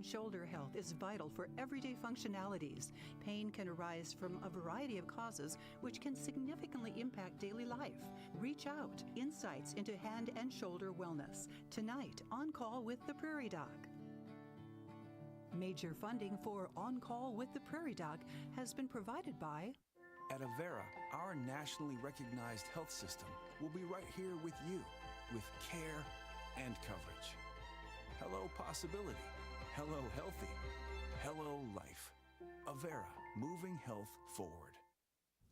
and shoulder health is vital for everyday functionalities. Pain can arise from a variety of causes, which can significantly impact daily life. Reach out. Insights into hand and shoulder wellness. Tonight, On Call with the Prairie Doc. Major funding for On Call with the Prairie Doc has been provided by... At Avera, our nationally recognized health system will be right here with you, with care and coverage. Hello possibility. Hello healthy. Hello life. Avera, moving health forward.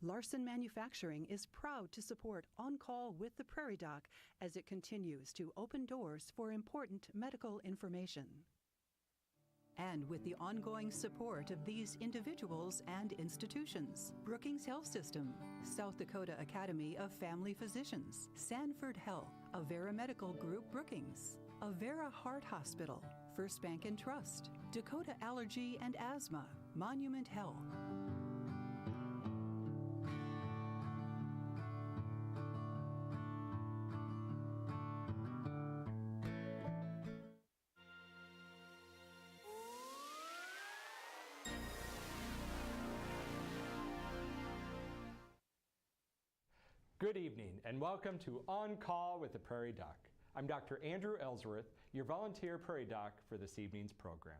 Larson Manufacturing is proud to support On Call with the Prairie Doc as it continues to open doors for important medical information. And with the ongoing support of these individuals and institutions: Brookings Health System, South Dakota Academy of Family Physicians, Sanford Health, Avera Medical Group Brookings, Avera Heart Hospital, First Bank and Trust, Dakota Allergy and Asthma, Monument Health. Good evening and welcome to On Call with the Prairie Doc. I'm Dr. Andrew Ellsworth, your volunteer Prairie Doc for this evening's program.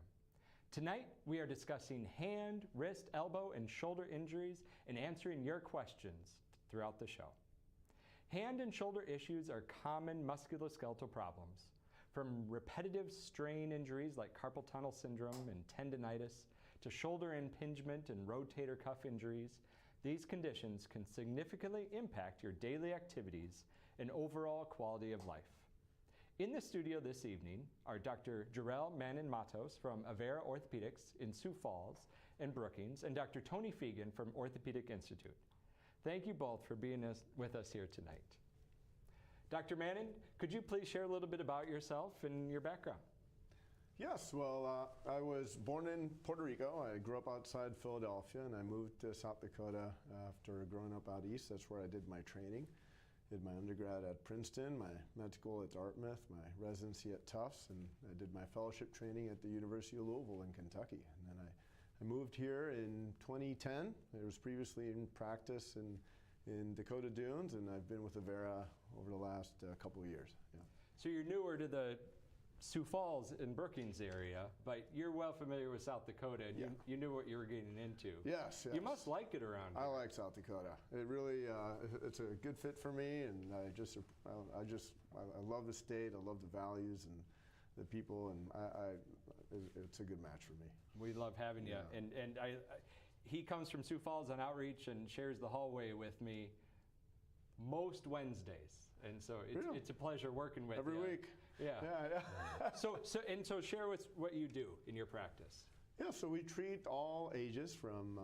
Tonight we are discussing hand, wrist, elbow, and shoulder injuries and answering your questions throughout the show. Hand and shoulder issues are common musculoskeletal problems, from repetitive strain injuries like carpal tunnel syndrome and tendinitis to shoulder impingement and rotator cuff injuries. These conditions can significantly impact your daily activities and overall quality of life. In the studio this evening are Dr. Yorell Manon-Matos from Avera Orthopedics in Sioux Falls and Brookings, and Dr. Tony Fiegen from Orthopedic Institute. Thank you both for being with us here tonight. Dr. Manon, could you please share a little bit about yourself and your background? Yes, well, I was born in Puerto Rico. I grew up outside Philadelphia, and I moved to South Dakota after growing up out east. That's where I did my training. Did my undergrad at Princeton, my med school at Dartmouth, my residency at Tufts, and I did my fellowship training at the University of Louisville in Kentucky. And then I moved here in 2010. I was previously in practice in Dakota Dunes, and I've been with Avera over the last couple of years. Yeah. So you're newer to the Sioux Falls and Brookings area, but you're well familiar with South Dakota, and you knew what you were getting into. Yes, yes. You must like it around here. I like South Dakota. It really, it's a good fit for me, and I love the state. I love the values and the people, and it's a good match for me. We love having you, and he comes from Sioux Falls on outreach and shares the hallway with me most Wednesdays, and so it's a pleasure working with you. Every week. Yeah. So share what you do in your practice. Yeah, so we treat all ages from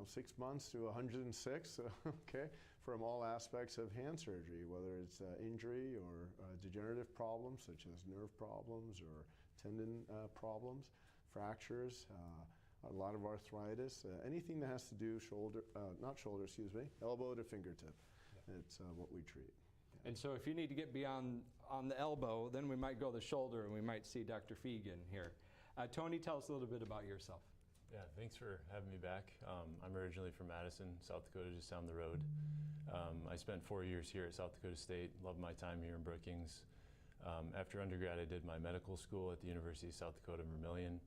6 months to 106, okay, from all aspects of hand surgery, whether it's injury or degenerative problems such as nerve problems or tendon problems, fractures, a lot of arthritis, anything that has to do elbow to fingertip. It's what we treat. Yeah. And so if you need to get beyond on the elbow, then we might go the shoulder and we might see Dr. Fiegen here. Tony, tell us a little bit about yourself. Yeah, thanks for having me back. I'm originally from Madison, South Dakota, just down the road. I spent 4 years here at South Dakota State, loved my time here in Brookings. After undergrad, I did my medical school at the University of South Dakota, Vermilion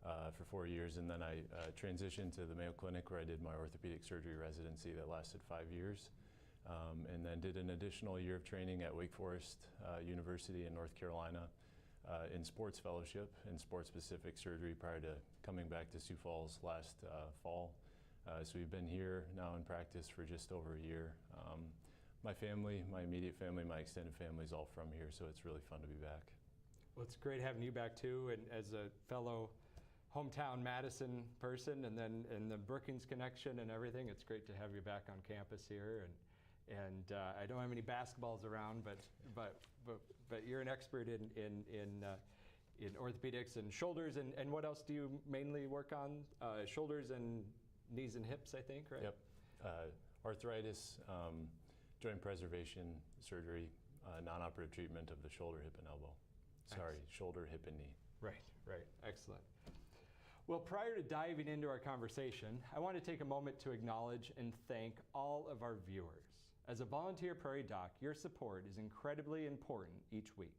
for 4 years, and then I transitioned to the Mayo Clinic where I did my orthopedic surgery residency that lasted 5 years. And then did an additional year of training at Wake Forest University in North Carolina in sports fellowship in sports-specific surgery prior to coming back to Sioux Falls last fall. So we've been here now in practice for just over a year. My family, my immediate family, my extended family is all from here, so it's really fun to be back. Well, it's great having you back too, and as a fellow hometown Madison person, and then in the Brookings connection and everything, it's great to have you back on campus here. And I don't have any basketballs around, but you're an expert in orthopedics and shoulders, and what else do you mainly work on? Shoulders and knees and hips, I think, right? Yep. Arthritis, joint preservation surgery, non-operative treatment of the shoulder, hip, and elbow. Sorry, shoulder, hip, and knee. Right, right. Excellent. Well, prior to diving into our conversation, I want to take a moment to acknowledge and thank all of our viewers. As a volunteer Prairie Doc, your support is incredibly important each week.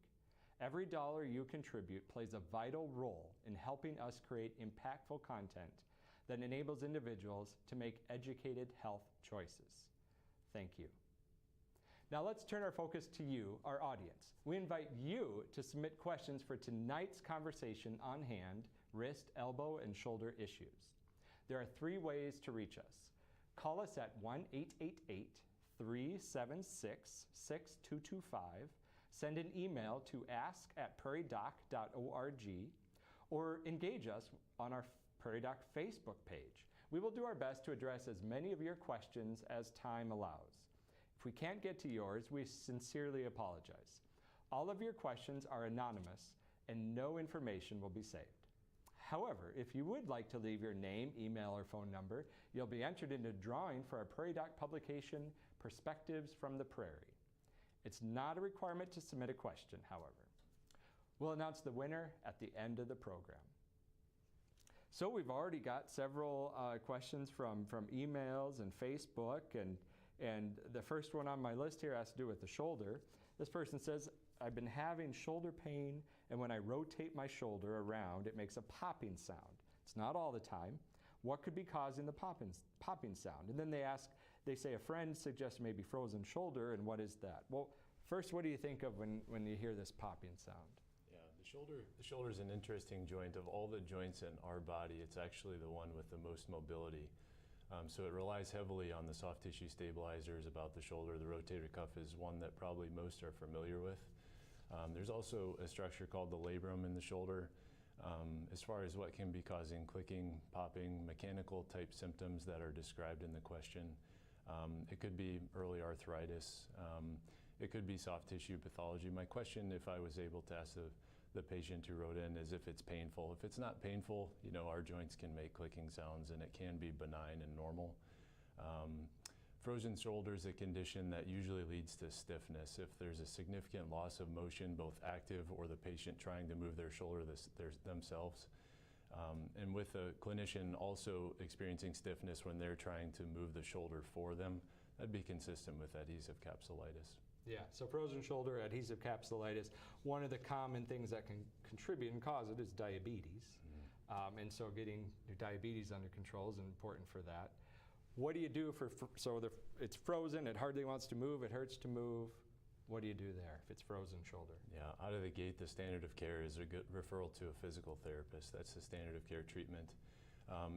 Every dollar you contribute plays a vital role in helping us create impactful content that enables individuals to make educated health choices. Thank you. Now let's turn our focus to you, our audience. We invite you to submit questions for tonight's conversation on hand, wrist, elbow, and shoulder issues. There are 3 ways to reach us. Call us at 1-888-376-6225, send an email to ask@prairiedoc.org, or engage us on our Prairie Doc Facebook page. We will do our best to address as many of your questions as time allows. If we can't get to yours, we sincerely apologize. All of your questions are anonymous and no information will be saved. However, if you would like to leave your name, email, or phone number, you'll be entered into a drawing for our Prairie Doc publication, Perspectives from the Prairie. It's not a requirement to submit a question, however. We'll announce the winner at the end of the program. So we've already got several questions from emails and Facebook, and the first one on my list here has to do with the shoulder. This person says, I've been having shoulder pain, and when I rotate my shoulder around, it makes a popping sound. It's not all the time. What could be causing the popping sound? And then they say a friend suggests maybe frozen shoulder, and what is that? Well, first, what do you think of when you hear this popping sound? The shoulder is an interesting joint. Of all the joints in our body, it's actually the one with the most mobility. So it relies heavily on the soft tissue stabilizers about the shoulder. The rotator cuff is one that probably most are familiar with. There's also a structure called the labrum in the shoulder. As far as what can be causing clicking, popping, mechanical type symptoms that are described in the question, it could be early arthritis. It could be soft tissue pathology. My question, if I was able to ask the patient who wrote in, is if it's painful. If it's not painful, our joints can make clicking sounds and it can be benign and normal. Frozen shoulder is a condition that usually leads to stiffness. If there's a significant loss of motion, both active or the patient trying to move their shoulder themselves, and with a clinician also experiencing stiffness when they're trying to move the shoulder for them, that'd be consistent with adhesive capsulitis. Yeah, so frozen shoulder, adhesive capsulitis, one of the common things that can contribute and cause it is diabetes. And so getting your diabetes under control is important for that. What do you do it's frozen, it hardly wants to move, it hurts to move. What do you do there if it's frozen shoulder? Yeah, out of the gate, the standard of care is a good referral to a physical therapist. That's the standard of care treatment.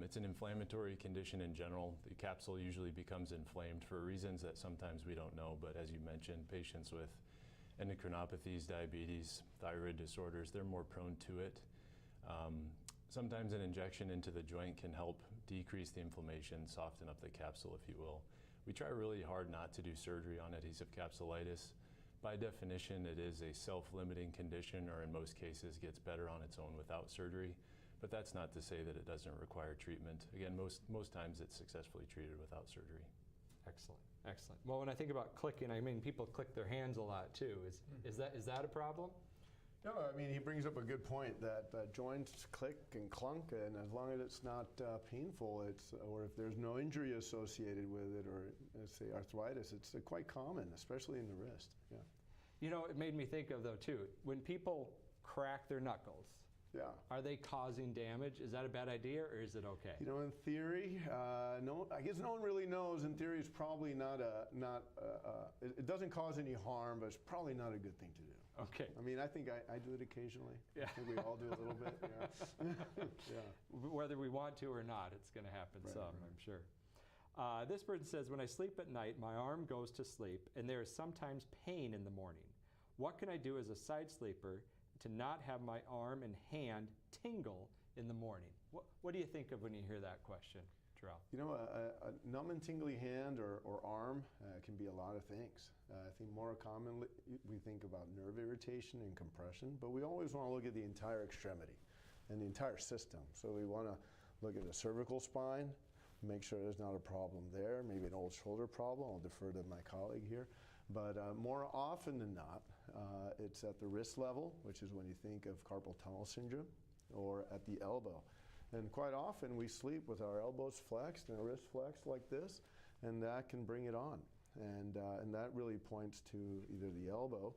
It's an inflammatory condition in general. The capsule usually becomes inflamed for reasons that sometimes we don't know, but as you mentioned, patients with endocrinopathies, diabetes, thyroid disorders, they're more prone to it. Sometimes an injection into the joint can help decrease the inflammation, soften up the capsule, if you will. We try really hard not to do surgery on adhesive capsulitis. By definition, it is a self-limiting condition, or in most cases gets better on its own without surgery. But that's not to say that it doesn't require treatment. Again, most times it's successfully treated without surgery. Excellent, excellent. Well, when I think about clicking, I mean, people click their hands a lot too. Is that a problem? No, I mean, he brings up a good point that joints click and clunk, and as long as it's not painful, or if there's no injury associated with it, or let's say arthritis, it's quite common, especially in the wrist. Yeah. It made me think of though too, when people crack their knuckles, yeah. Are they causing damage? Is that a bad idea, or is it okay? In theory, no. I guess no one really knows. In theory, it's probably it doesn't cause any harm, but it's probably not a good thing to do. Okay. I mean, I think I do it occasionally. Yeah. I think we all do a little bit. Yeah. Yeah. Whether we want to or not, it's going to happen some, I'm sure. This person says, when I sleep at night, my arm goes to sleep, and there is sometimes pain in the morning. What can I do as a side sleeper to not have my arm and hand tingle in the morning? What do you think of when you hear that question, Yorell? A numb and tingly hand or arm can be a lot of things. I think more commonly we think about nerve irritation and compression, but we always want to look at the entire extremity and the entire system. So we want to look at the cervical spine, make sure there's not a problem there, maybe an old shoulder problem. I'll defer to my colleague here. But more often than not, it's at the wrist level, which is when you think of carpal tunnel syndrome, or at the elbow. And quite often we sleep with our elbows flexed and our wrists flexed like this, and that can bring it on. And that really points to either the elbow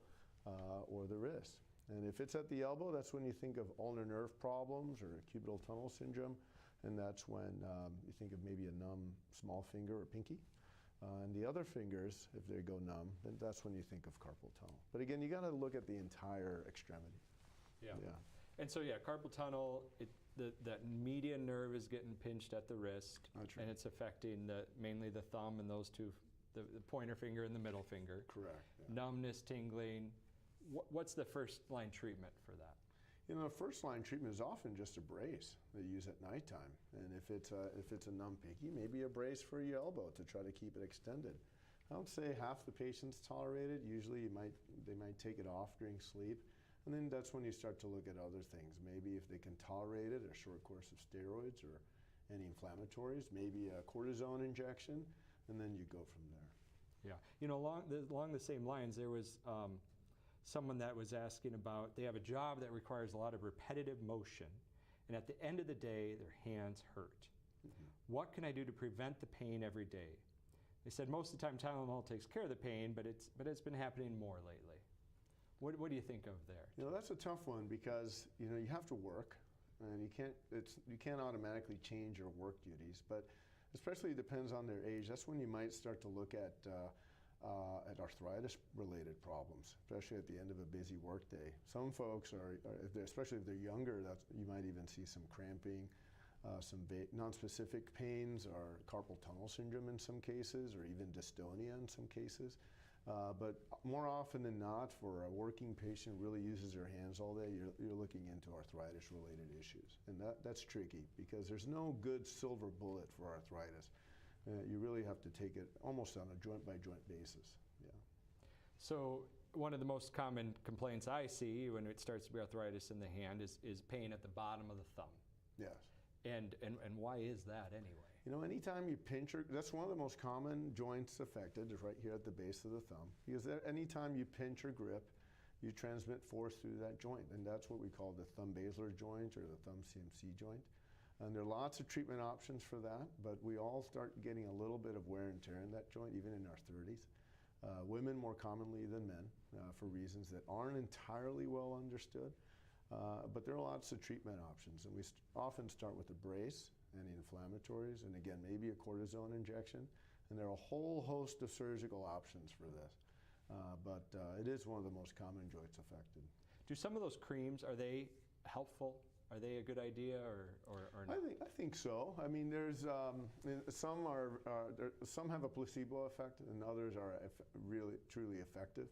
or the wrist. And if it's at the elbow, that's when you think of ulnar nerve problems or cubital tunnel syndrome, and that's when you think of maybe a numb small finger or pinky. And the other fingers, if they go numb, then that's when you think of carpal tunnel. But again, you got to look at the entire extremity. Yeah. Yeah. And so, yeah, carpal tunnel, that median nerve is getting pinched at the wrist, That's right. and it's affecting mainly the thumb and those two, the pointer finger and the middle finger. Correct. Yeah. Numbness, tingling. What's the first line treatment for that? You know, first line treatment is often just a brace they use at nighttime. And if it's a numb pinky, maybe a brace for your elbow to try to keep it extended. I would say half the patients tolerate it. Usually they might take it off during sleep. And then that's when you start to look at other things. Maybe if they can tolerate it, a short course of steroids or anti-inflammatories, maybe a cortisone injection, and then you go from there. Yeah, you know, along the same lines, there was someone that was asking about, they have a job that requires a lot of repetitive motion, and at the end of the day, their hands hurt. Mm-hmm. What What can I do to prevent the pain every day? They said most of the time Tylenol takes care of the pain, but it's been happening more lately. What do you think of there? You know, that's a tough one because, you know, you have to work, and you can't automatically change your work duties, but especially it depends on their age. That's when you might start to look at arthritis-related problems, especially at the end of a busy workday. Some folks especially if they're younger, you might even see some cramping, some nonspecific pains, or carpal tunnel syndrome in some cases, or even dystonia in some cases. But more often than not, for a working patient who really uses their hands all day, you're looking into arthritis-related issues. And that's tricky because there's no good silver bullet for arthritis. You really have to take it almost on a joint-by-joint basis. Yeah. So one of the most common complaints I see when it starts to be arthritis in the hand is pain at the bottom of the thumb. Yes. And why is that anyway? You know, anytime you pinch that's one of the most common joints affected is right here at the base of the thumb. Because anytime you pinch or grip, you transmit force through that joint. And that's what we call the thumb basilar joint or the thumb CMC joint. And there are lots of treatment options for that, but we all start getting a little bit of wear and tear in that joint, even in our 30s. Women more commonly than men for reasons that aren't entirely well understood. But there are lots of treatment options, and we often start with a brace, anti-inflammatories, and again, maybe a cortisone injection. And there are a whole host of surgical options for this. But it is one of the most common joints affected. Do some of those creams, are they helpful? Are they a good idea or not? I think so. I mean, there's some have a placebo effect, and others are really truly effective.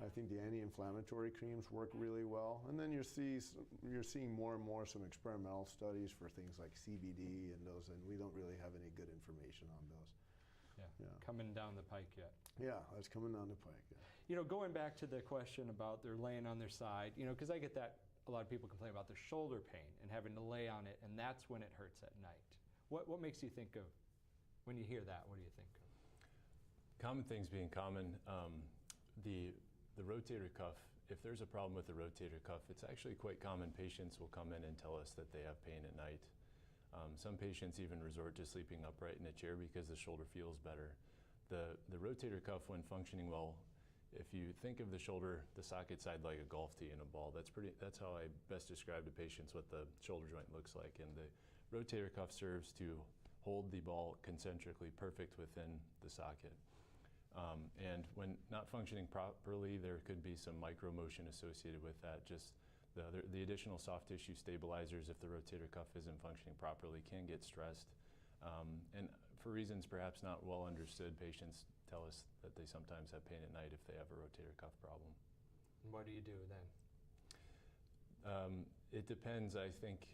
I think the anti-inflammatory creams work really well, and then you're seeing more and more some experimental studies for things like CBD and those, and we don't really have any good information on those. Yeah. Coming down the pike yet. Yeah, that's coming down the pike. Yeah. You know, going back to the question about they're laying on their side, you know, because I get that a lot of people complain about their shoulder pain and having to lay on it, and that's when it hurts at night. What makes you think of, when you hear that, what do you think of? Common things being common, the rotator cuff, if there's a problem with the rotator cuff, it's actually quite common. Patients will come in and tell us that they have pain at night. Some patients even resort to sleeping upright in a chair because the shoulder feels better. The rotator cuff, when functioning well, if you think of the shoulder, the socket side like a golf tee and a ball, that's how I best describe to patients what the shoulder joint looks like. And the rotator cuff serves to hold the ball concentrically perfect within the socket. And when not functioning properly, there could be some micro motion associated with that. Just the additional soft tissue stabilizers, if the rotator cuff isn't functioning properly, can get stressed. And for reasons perhaps not well understood, patients tell us that they sometimes have pain at night if they have a rotator cuff problem. And what do you do then? It depends. I think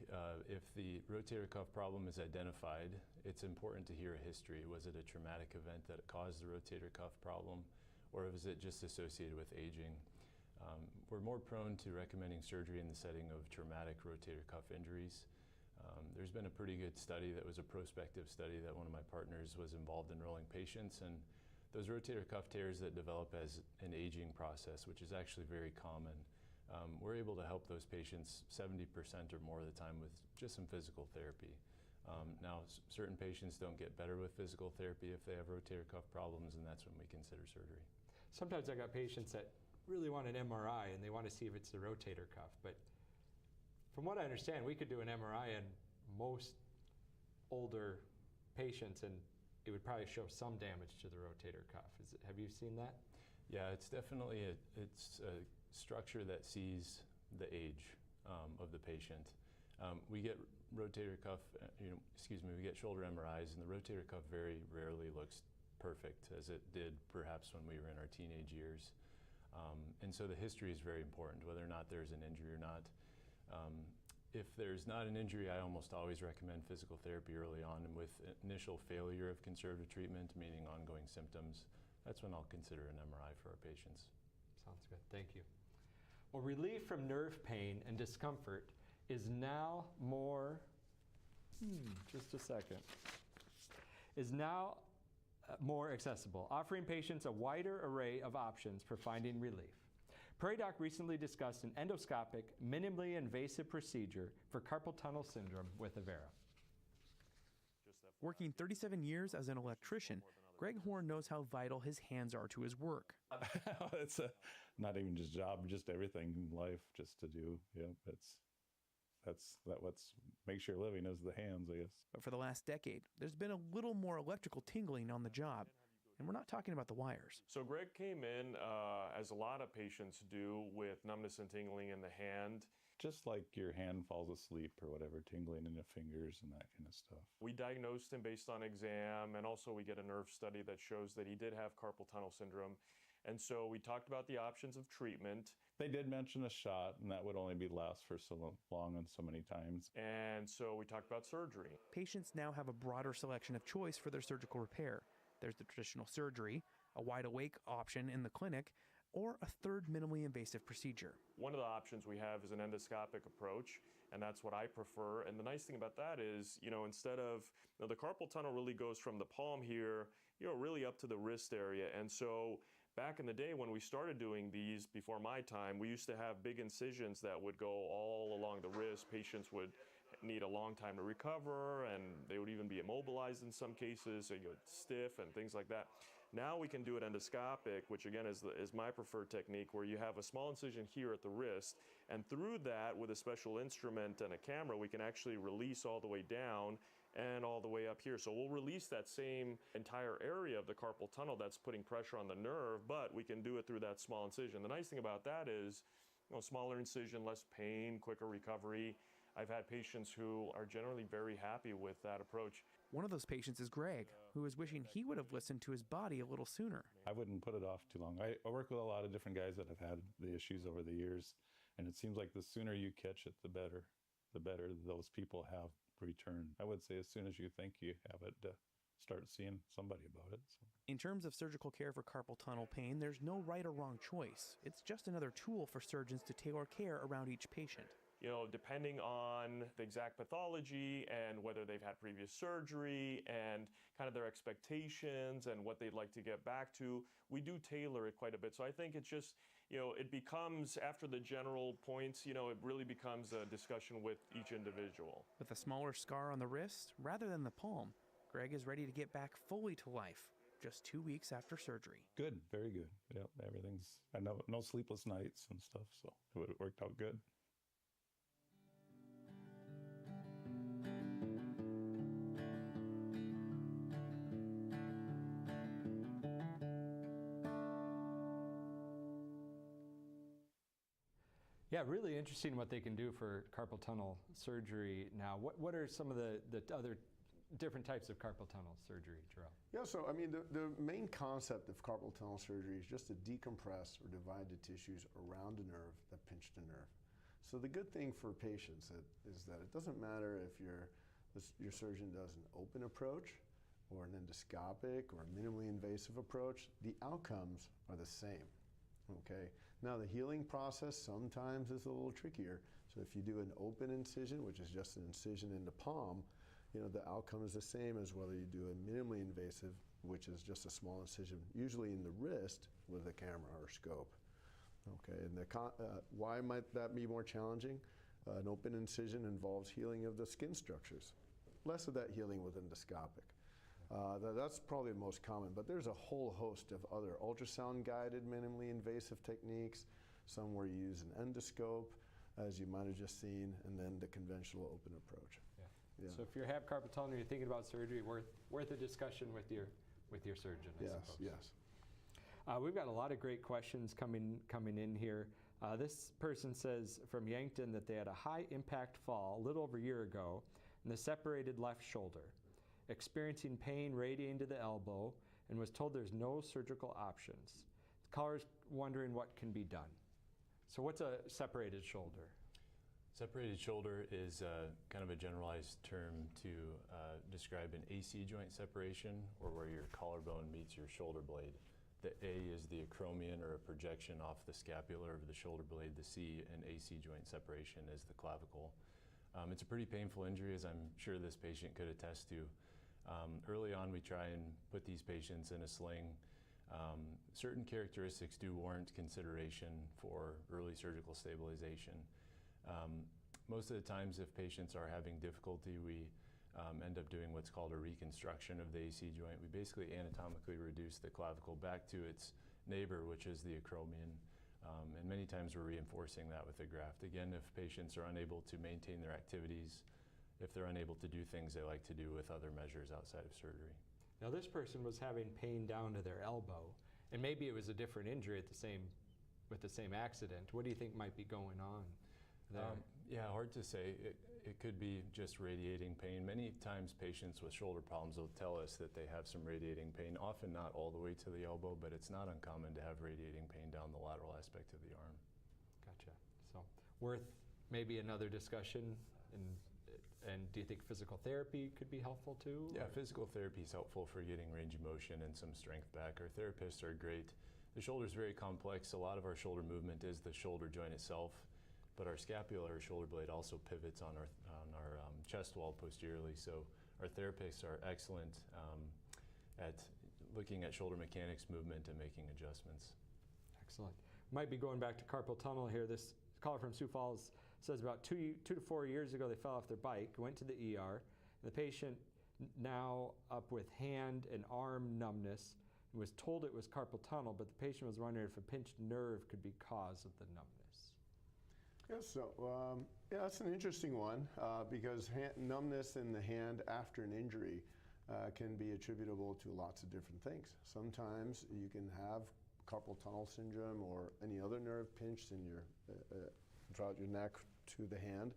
if the rotator cuff problem is identified, it's important to hear a history. Was it a traumatic event that caused the rotator cuff problem, or was it just associated with aging? We're more prone to recommending surgery in the setting of traumatic rotator cuff injuries. There's been a pretty good study that was a prospective study that one of my partners was involved in enrolling patients, and Those rotator cuff tears that develop as an aging process, which is actually very common, we're able to help those patients 70% or more of the time with just some physical therapy. Now, certain patients don't get better with physical therapy if they have rotator cuff problems, and that's when we consider surgery. Sometimes I got patients that really want an MRI and they want to see if it's the rotator cuff, but from what I understand, we could do an MRI in most older patients and it would probably show some damage to the rotator cuff. Have you seen that? Yeah, it's definitely it's a structure that sees the age of the patient. We get rotator cuff, we get shoulder MRIs, and the rotator cuff very rarely looks perfect as it did perhaps when we were in our teenage years. And so the history is very important, whether or not there's an injury or not. If there's not an injury, I almost always recommend physical therapy early on, and with initial failure of conservative treatment, meaning ongoing symptoms, that's when I'll consider an MRI for our patients. Sounds good, thank you. Well, relief from nerve pain and discomfort is now more, more accessible, offering patients a wider array of options for finding relief. Prairie Doc recently discussed an endoscopic, minimally invasive procedure for carpal tunnel syndrome with Avera. Working 37 years as an electrician, Greg Horn knows how vital his hands are to his work. It's not even just job, just everything in life, just to do. Yeah, what makes your living is the hands, I guess. But for the last decade, there's been a little more electrical tingling on the job. And we're not talking about the wires. So Greg came in, as a lot of patients do, with numbness and tingling in the hand. Just like your hand falls asleep or whatever, tingling in the fingers and that kind of stuff. We diagnosed him based on exam, and also we get a nerve study that shows that he did have carpal tunnel syndrome. And so we talked about the options of treatment. They did mention a shot, and that would only be last for so long and so many times. And so we talked about surgery. Patients now have a broader selection of choice for their surgical repair. There's the traditional surgery, a wide-awake option in the clinic, or a third minimally invasive procedure. One of the options we have is an endoscopic approach, and that's what I prefer. And the nice thing about that is, instead of, the carpal tunnel really goes from the palm here, really up to the wrist area. And so back in the day when we started doing these, before my time, we used to have big incisions that would go all along the wrist. Patients would need a long time to recover, and they would even be immobilized in some cases, so you get stiff and things like that. Now we can do it endoscopic, which again is my preferred technique, where you have a small incision here at the wrist, and through that, with a special instrument and a camera, we can actually release all the way down and all the way up here. So we'll release that same entire area of the carpal tunnel that's putting pressure on the nerve, but we can do it through that small incision. The nice thing about that is, smaller incision, less pain, quicker recovery. I've had patients who are generally very happy with that approach. One of those patients is Greg, who is wishing he would have listened to his body a little sooner. I wouldn't put it off too long. I work with a lot of different guys that have had the issues over the years, and it seems like the sooner you catch it, the better those people have return. I would say as soon as you think you have it, start seeing somebody about it. So. In terms of surgical care for carpal tunnel pain, there's no right or wrong choice. It's just another tool for surgeons to tailor care around each patient. Depending on the exact pathology and whether they've had previous surgery and kind of their expectations and what they'd like to get back to, we do tailor it quite a bit. So I think it's just, it becomes, after the general points, it really becomes a discussion with each individual. With a smaller scar on the wrist, rather than the palm, Greg is ready to get back fully to life, just 2 weeks after surgery. Good, very good. Yep, I know, no sleepless nights and stuff, so it worked out good. Yeah, really interesting what they can do for carpal tunnel surgery now. What are some of the other different types of carpal tunnel surgery, Yorell? Yeah, so the main concept of carpal tunnel surgery is just to decompress or divide the tissues around the nerve that pinch the nerve. So the good thing for patients is that it doesn't matter if your surgeon does an open approach or an endoscopic or a minimally invasive approach, the outcomes are the same. Okay. Now the healing process sometimes is a little trickier. So if you do an open incision, which is just an incision in the palm, the outcome is the same as whether you do a minimally invasive which is just a small incision, usually in the wrist with a camera or scope. Okay, and why might that be more challenging? An open incision involves healing of the skin structures. Less of that healing with endoscopic. That's probably the most common, but there's a whole host of other ultrasound-guided, minimally invasive techniques, some where you use an endoscope, as you might have just seen, and then the conventional open approach. Yeah. So if you have carpal tunnel and you're thinking about surgery, worth a discussion with your surgeon, I suppose. Yes. We've got a lot of great questions coming in here. This person says from Yankton that they had a high impact fall a little over a year ago in the separated left shoulder, experiencing pain radiating to the elbow, and was told there's no surgical options. The caller's wondering what can be done. So what's a separated shoulder? Separated shoulder is kind of a generalized term to describe an AC joint separation, or where your collarbone meets your shoulder blade. The A is the acromion, or a projection off the scapula of the shoulder blade. The C, an AC joint separation, is the clavicle. It's a pretty painful injury, as I'm sure this patient could attest to. Early on, we try and put these patients in a sling. Certain characteristics do warrant consideration for early surgical stabilization. Most of the times, if patients are having difficulty, we end up doing what's called a reconstruction of the AC joint. We basically anatomically reduce the clavicle back to its neighbor, which is the acromion. And many times we're reinforcing that with a graft. Again, if patients are unable to maintain their activities, if they're unable to do things they like to do with other measures outside of surgery. Now this person was having pain down to their elbow, and maybe it was a different injury with the same accident. What do you think might be going on there? Yeah, hard to say. It could be just radiating pain. Many times patients with shoulder problems will tell us that they have some radiating pain, often not all the way to the elbow, but it's not uncommon to have radiating pain down the lateral aspect of the arm. Gotcha. So worth maybe another discussion. And do you think physical therapy could be helpful too? Yeah, physical therapy is helpful for getting range of motion and some strength back. Our therapists are great. The shoulder is very complex. A lot of our shoulder movement is the shoulder joint itself, but our scapula, or shoulder blade, also pivots on our chest wall posteriorly. So our therapists are excellent at looking at shoulder mechanics, movement, and making adjustments. Excellent. Might be going back to carpal tunnel here. This caller from Sioux Falls says about 2 to 4 years ago they fell off their bike, went to the ER, and the patient now up with hand and arm numbness, and was told it was carpal tunnel, but the patient was wondering if a pinched nerve could be cause of the numbness. Yeah, so that's an interesting one because numbness in the hand after an injury can be attributable to lots of different things. Sometimes you can have carpal tunnel syndrome or any other nerve pinched in your throughout your neck to the hand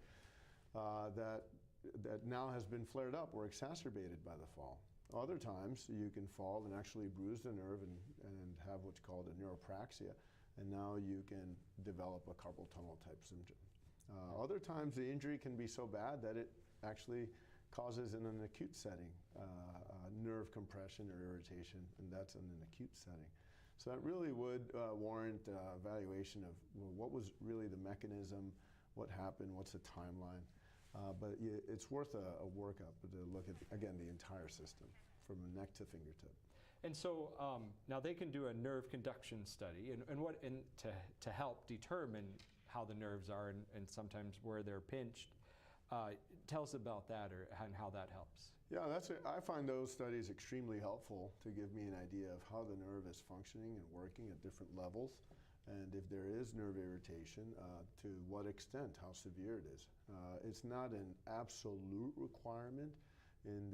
that now has been flared up or exacerbated by the fall. Other times you can fall and actually bruise the nerve and have what's called a neuropraxia, and now you can develop a carpal tunnel type syndrome. Other times the injury can be so bad that it actually causes in an acute setting nerve compression or irritation, and that's in an acute setting. So that really would warrant evaluation of what was really the mechanism, what happened, what's the timeline. But it's worth a workup to look at, again, the entire system from neck to fingertip. And so now they can do a nerve conduction study and to help determine how the nerves are and sometimes where they're pinched. Tell us about that and how that helps. Yeah, I find those studies extremely helpful to give me an idea of how the nerve is functioning and working at different levels, and if there is nerve irritation, to what extent, how severe it is. It's not an absolute requirement in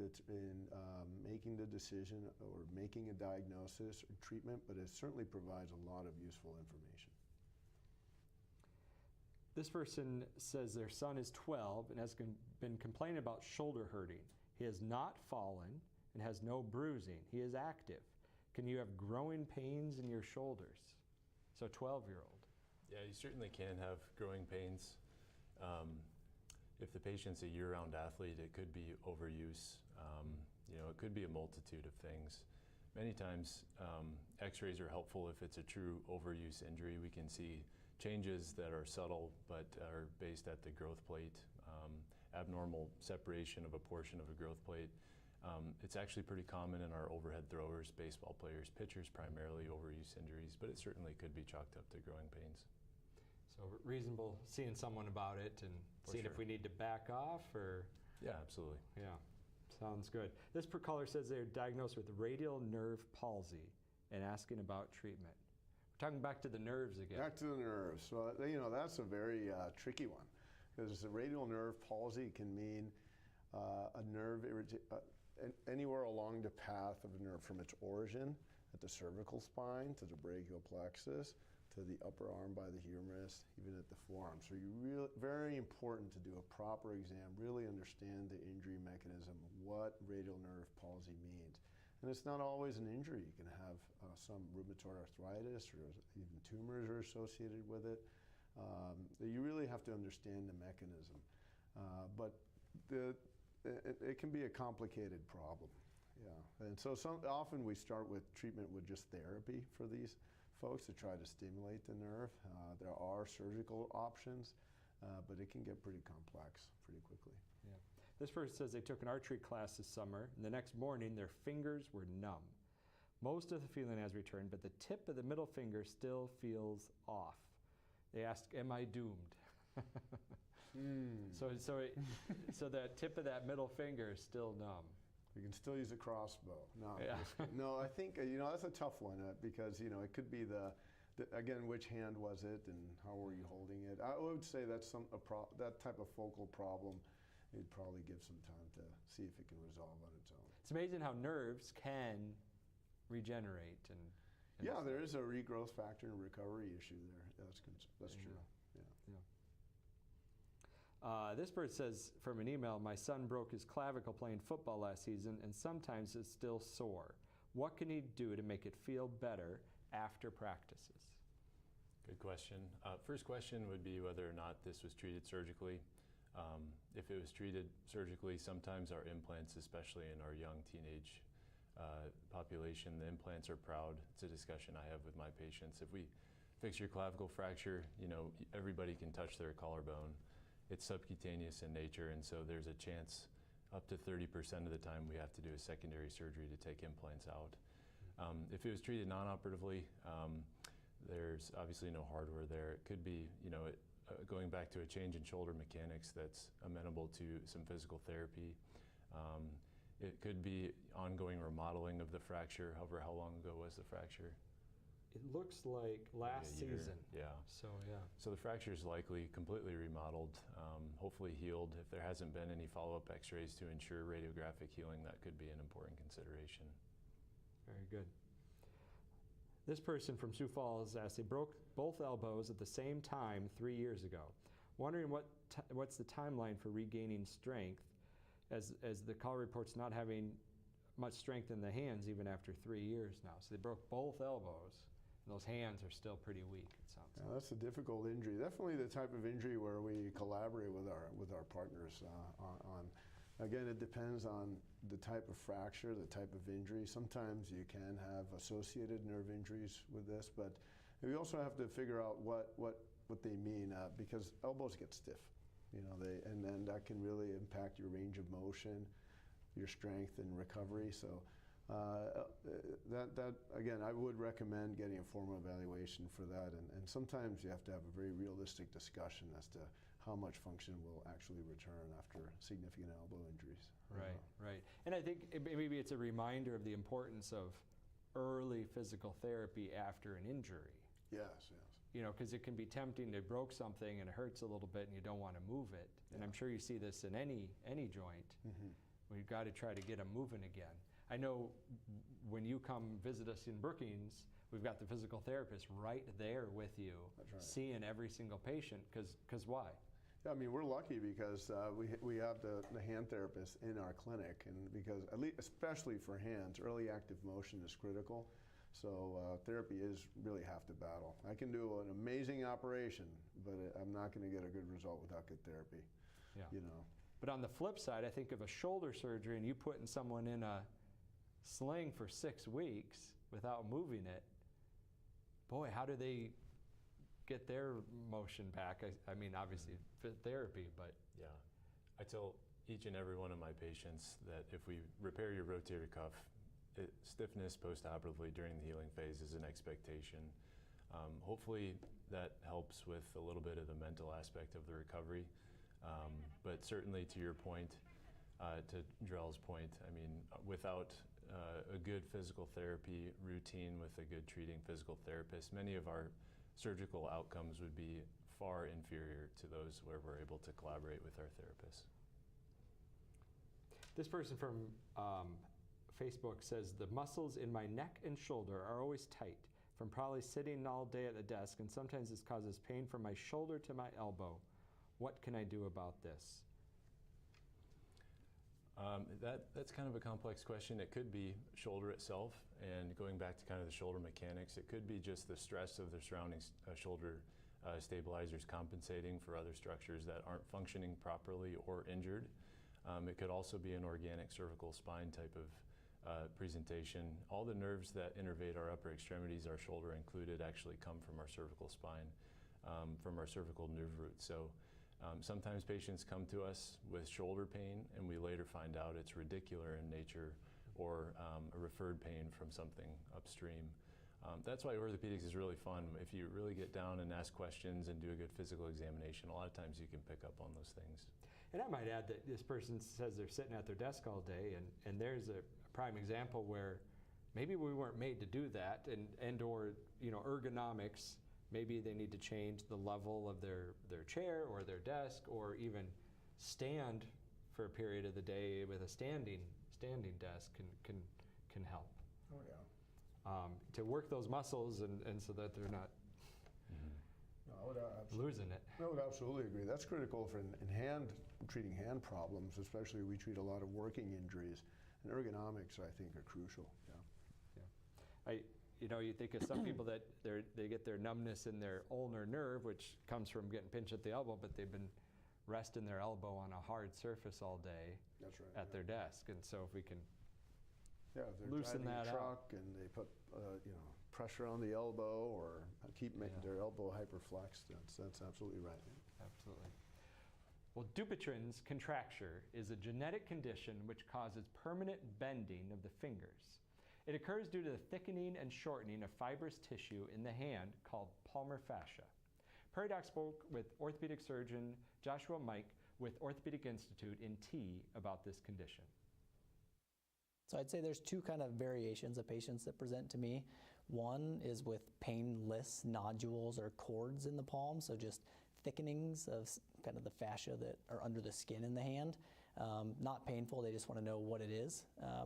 making the decision or making a diagnosis or treatment, but it certainly provides a lot of useful information. This person says their son is 12 and has been complaining about shoulder hurting. He has not fallen and has no bruising. He is active. Can you have growing pains in your shoulders? So 12-year-old. Yeah, you certainly can have growing pains. If the patient's a year-round athlete, it could be overuse. It could be a multitude of things. Many times, x-rays are helpful if it's a true overuse injury. We can see changes that are subtle but are based at the growth plate, abnormal separation of a portion of a growth plate. It's actually pretty common in our overhead throwers, baseball players, pitchers primarily, overuse injuries, but it certainly could be chalked up to growing pains. So reasonable seeing someone about it and seeing if we need to back off or... Yeah, absolutely. Yeah, sounds good. This caller says they're diagnosed with radial nerve palsy and asking about treatment. We're talking back to the nerves again. Back to the nerves. So, that's a very tricky one, because the radial nerve palsy can mean a nerve anywhere along the path of a nerve, from its origin at the cervical spine to the brachial plexus to the upper arm by the humerus, even at the forearm. So very important to do a proper exam, really understand the injury mechanism, what radial nerve palsy means. And it's not always an injury. You can have some rheumatoid arthritis, or even tumors are associated with it. You really have to understand the mechanism. But it can be a complicated problem. Yeah. And so often we start with treatment with just therapy for these folks to try to stimulate the nerve. There are surgical options, but it can get pretty complex pretty quickly. Yeah. This person says they took an archery class this summer, and the next morning their fingers were numb. Most of the feeling has returned, but the tip of the middle finger still feels off. They asked, "Am I doomed?" So that tip of that middle finger is still numb. You can still use a crossbow. No, Yeah. no. I think that's a tough one because it could be again, which hand was it and how were you holding it? I would say that's that type of focal problem. It'd probably give some time to see if it can resolve on its own. It's amazing how nerves can regenerate and yeah, there is a regrowth factor and recovery issue there. That's true. Yeah. This bird says from an email, my son broke his clavicle playing football last season and sometimes it's still sore. What can he do to make it feel better after practices? Good question. First question would be whether or not this was treated surgically. If it was treated surgically, sometimes our implants, especially in our young teenage population, the implants are proud. It's a discussion I have with my patients. If we fix your clavicle fracture, everybody can touch their collarbone. It's subcutaneous in nature, and so there's a chance up to 30% of the time we have to do a secondary surgery to take implants out. If it was treated non-operatively, there's obviously no hardware there. It could be, going back to a change in shoulder mechanics that's amenable to some physical therapy. It could be ongoing remodeling of the fracture. However, how long ago was the fracture? It looks like last season. Yeah. So the fracture is likely completely remodeled, hopefully healed. If there hasn't been any follow-up x-rays to ensure radiographic healing, that could be an important consideration. Very good. This person from Sioux Falls asked, they broke both elbows at the same time 3 years ago. Wondering what's the timeline for regaining strength, as the call reports not having much strength in the hands even after 3 years now. So they broke both elbows. Those hands are still pretty weak, it sounds like. That's a difficult injury. Definitely the type of injury where we collaborate with our partners on. Again, it depends on the type of fracture, the type of injury. Sometimes you can have associated nerve injuries with this, but we also have to figure out what they mean because elbows get stiff, and then that can really impact your range of motion, your strength and recovery. So. That again, I would recommend getting a formal evaluation for that, and sometimes you have to have a very realistic discussion as to how much function will actually return after significant elbow injuries. Right. And I think maybe it's a reminder of the importance of early physical therapy after an injury. Yes. Because it can be tempting to broke something and it hurts a little bit and you don't want to move it. And I'm sure you see this in any joint. Mm-hmm. We've got to try to get them moving again. I know when you come visit us in Brookings, we've got the physical therapist right there with you, seeing every single patient. Because why? Yeah, we're lucky because we have the hand therapist in our clinic, and because especially for hands, early active motion is critical. So therapy is really half the battle. I can do an amazing operation, but I'm not going to get a good result without good therapy. Yeah. But on the flip side, I think of a shoulder surgery and you putting someone in a sling for 6 weeks without moving it, boy, how do they get their motion back? Obviously fit therapy, but yeah, I tell each and every one of my patients that if we repair your rotator cuff, stiffness postoperatively during the healing phase is an expectation. Hopefully that helps with a little bit of the mental aspect of the recovery. But certainly to your point, to Yorell's point, I mean, without a good physical therapy routine with a good treating physical therapist, many of our surgical outcomes would be far inferior to those where we're able to collaborate with our therapists. This person from Facebook says, the muscles in my neck and shoulder are always tight from probably sitting all day at the desk, and sometimes this causes pain from my shoulder to my elbow. What can I do about this? That's kind of a complex question. It could be shoulder itself, and going back to kind of the shoulder mechanics, it could be just the stress of the surrounding shoulder stabilizers compensating for other structures that aren't functioning properly or injured. It could also be an organic cervical spine type of presentation. All the nerves that innervate our upper extremities, our shoulder included, actually come from our cervical spine, from our cervical nerve root. So sometimes patients come to us with shoulder pain and we later find out it's radicular in nature or a referred pain from something upstream. That's why orthopedics is really fun. If you really get down and ask questions and do a good physical examination, a lot of times you can pick up on those things. And I might add that this person says they're sitting at their desk all day, and there's a prime example where maybe we weren't made to do that, and or ergonomics. Maybe they need to change the level of their chair or their desk, or even stand for a period of the day with a standing desk can help. Oh yeah. To work those muscles and so that they're not No, I would losing it. I would absolutely agree. That's critical for treating hand problems, especially we treat a lot of working injuries, and ergonomics I think are crucial. Yeah. You think of some people that they get their numbness in their ulnar nerve, which comes from getting pinched at the elbow, but they've been resting their elbow on a hard surface all day. That's right, at their desk, and so if we can if they're loosen driving that a truck and they put pressure on the elbow or keep making their elbow hyperflexed, that's absolutely right. Absolutely. Well, Dupuytren's contracture is a genetic condition which causes permanent bending of the fingers. It occurs due to the thickening and shortening of fibrous tissue in the hand called palmar fascia. Prairie Doc spoke with orthopedic surgeon Joshua Mike with Orthopedic Institute in T about this condition. So I'd say there's two kind of variations of patients that present to me. One is with painless nodules or cords in the palm, so just thickenings of kind of the fascia that are under the skin in the hand. Not painful, they just want to know what it is.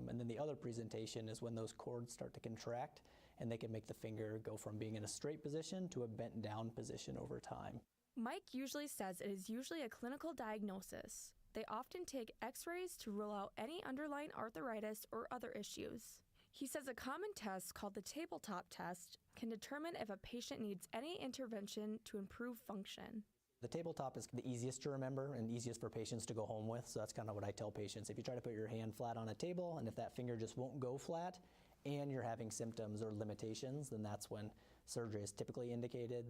And then the other presentation is when those cords start to contract and they can make the finger go from being in a straight position to a bent down position over time. Mike usually says it is usually a clinical diagnosis. They often take x-rays to rule out any underlying arthritis or other issues. He says a common test called the tabletop test can determine if a patient needs any intervention to improve function. The tabletop is the easiest to remember and easiest for patients to go home with, so that's kind of what I tell patients. If you try to put your hand flat on a table and if that finger just won't go flat and you're having symptoms or limitations, then that's when surgery is typically indicated.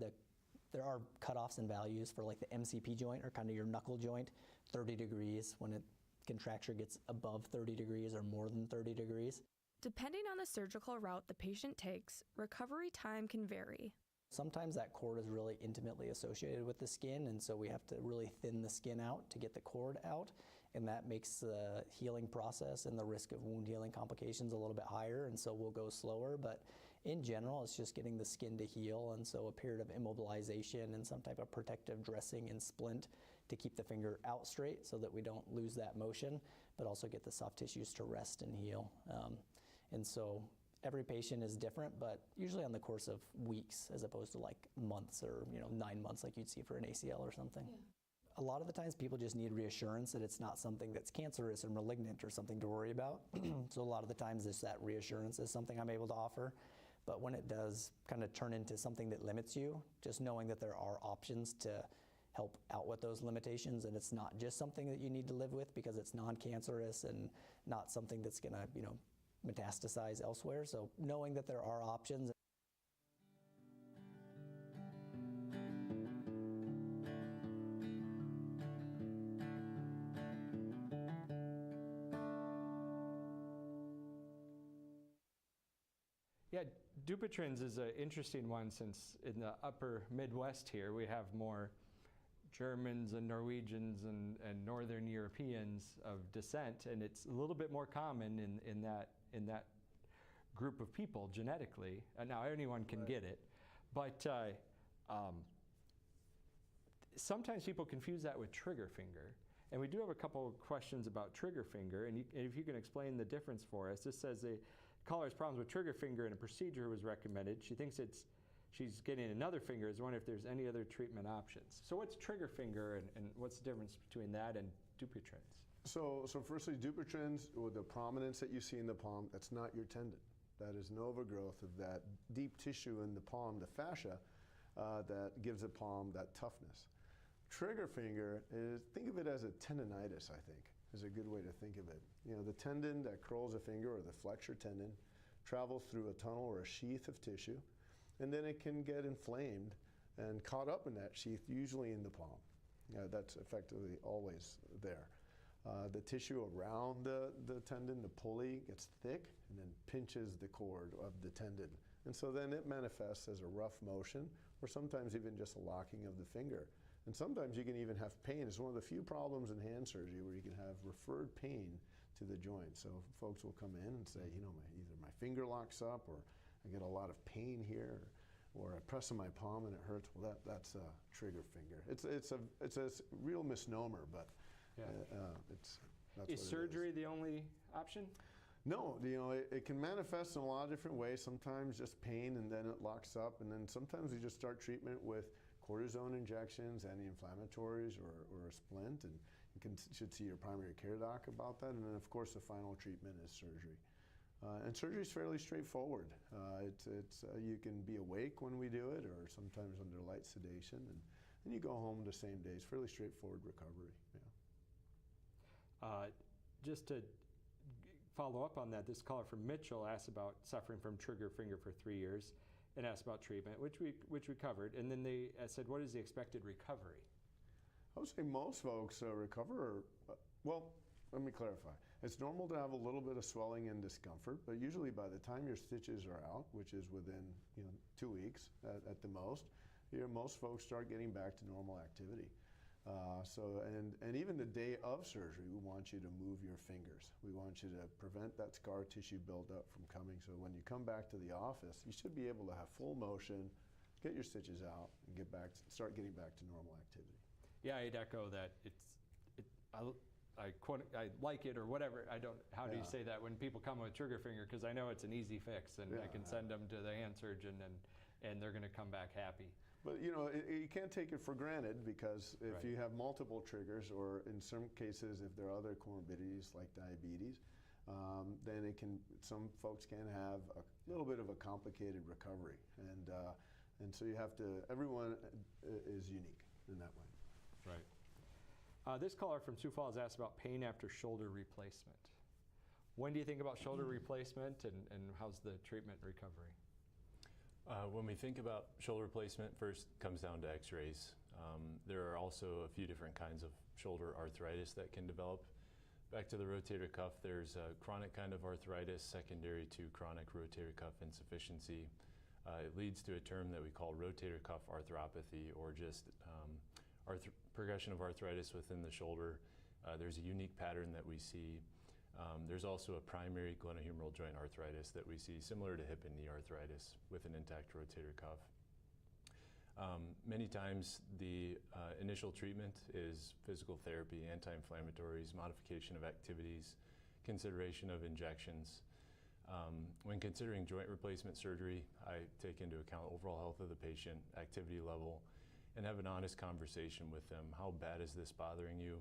There are cutoffs and values for like the MCP joint or kind of your knuckle joint, 30 degrees when a contracture gets above 30 degrees or more than 30 degrees. Depending on the surgical route the patient takes, recovery time can vary. Sometimes that cord is really intimately associated with the skin, and so we have to really thin the skin out to get the cord out, and that makes the healing process and the risk of wound healing complications a little bit higher, and so we'll go slower. But in general, it's just getting the skin to heal, and so a period of immobilization and some type of protective dressing and splint to keep the finger out straight so that we don't lose that motion, but also get the soft tissues to rest and heal. And so every patient is different, but usually on the course of weeks as opposed to like months or 9 months like you'd see for an ACL or something. Yeah. A lot of the times people just need reassurance that it's not something that's cancerous or malignant or something to worry about. So a lot of the times it's that reassurance is something I'm able to offer. But when it does kind of turn into something that limits you, just knowing that there are options to help out with those limitations, and it's not just something that you need to live with because it's non-cancerous and not something that's going to, metastasize elsewhere. So knowing that there are options. Yeah, Dupuytren's is an interesting one since in the upper Midwest here we have more Germans and Norwegians and Northern Europeans of descent, and it's a little bit more common in that group of people genetically. Now anyone can get it, but sometimes people confuse that with trigger finger. And we do have a couple of questions about trigger finger, and if you can explain the difference for us. This says the caller has problems with trigger finger and a procedure was recommended. She thinks she's getting another finger. Is wondering if there's any other treatment options. So what's trigger finger, and what's the difference between that and Dupuytren's? So firstly, Dupuytren's, with the prominence that you see in the palm, that's not your tendon. That is an overgrowth of that deep tissue in the palm, the fascia, that gives the palm that toughness. Trigger finger is, think of it as a tendonitis, I think, is a good way to think of it. You know, the tendon that curls a finger, or the flexor tendon, travels through a tunnel or a sheath of tissue, and then it can get inflamed and caught up in that sheath, usually in the palm. That's effectively always there. The tissue around the tendon, the pulley, gets thick and then pinches the cord of the tendon. And so then it manifests as a rough motion, or sometimes even just a locking of the finger. And sometimes you can even have pain. It's one of the few problems in hand surgery where you can have referred pain to the joint. So folks will come in and say, you know, either my finger locks up, or I get a lot of pain here, or I press on my palm and it hurts. Well, that's a trigger finger. It's a real misnomer, but Yeah. that's Is surgery the only option? No, you know, it can manifest in a lot of different ways. Sometimes just pain and then it locks up, and then sometimes we just start treatment with cortisone injections, anti-inflammatories, or a splint, and you should see your primary care doc about that. And then of course the final treatment is surgery. And surgery is fairly straightforward. You can be awake when we do it, or sometimes under light sedation, and then you go home the same day. It's fairly straightforward recovery. Yeah. Just to follow up on that, this caller from Mitchell asked about suffering from trigger finger for 3 years and asked about treatment, which we covered. And then they said, what is the expected recovery? I would say most folks recover, well, let me clarify. It's normal to have a little bit of swelling and discomfort, but usually by the time your stitches are out, which is within 2 weeks at the most, most folks start getting back to normal activity. And even the day of surgery, we want you to move your fingers. We want you to prevent that scar tissue buildup from coming. So when you come back to the office, you should be able to have full motion, get your stitches out, and start getting back to normal activity. Yeah, I'd echo that. I like it, or whatever. How do you say that when people come with trigger finger? Because I know it's an easy fix, and I can send them to the hand surgeon, and they're going to come back happy. But you can't take it for granted, because if you have multiple triggers, or in some cases if there are other comorbidities like diabetes, then some folks can have a little bit of a complicated recovery, and so everyone is unique in that way. Right. This caller from Sioux Falls asked about pain after shoulder replacement. When do you think about shoulder replacement, and how's the treatment recovery? When we think about shoulder replacement, first comes down to x-rays. There are also a few different kinds of shoulder arthritis that can develop. Back to the rotator cuff, there's a chronic kind of arthritis secondary to chronic rotator cuff insufficiency. It leads to a term that we call rotator cuff arthropathy, or just progression of arthritis within the shoulder. There's a unique pattern that we see. There's also a primary glenohumeral joint arthritis that we see similar to hip and knee arthritis with an intact rotator cuff. Many times the initial treatment is physical therapy, anti-inflammatories, modification of activities, consideration of injections. When considering joint replacement surgery, I take into account overall health of the patient, activity level, and have an honest conversation with them. How bad is this bothering you?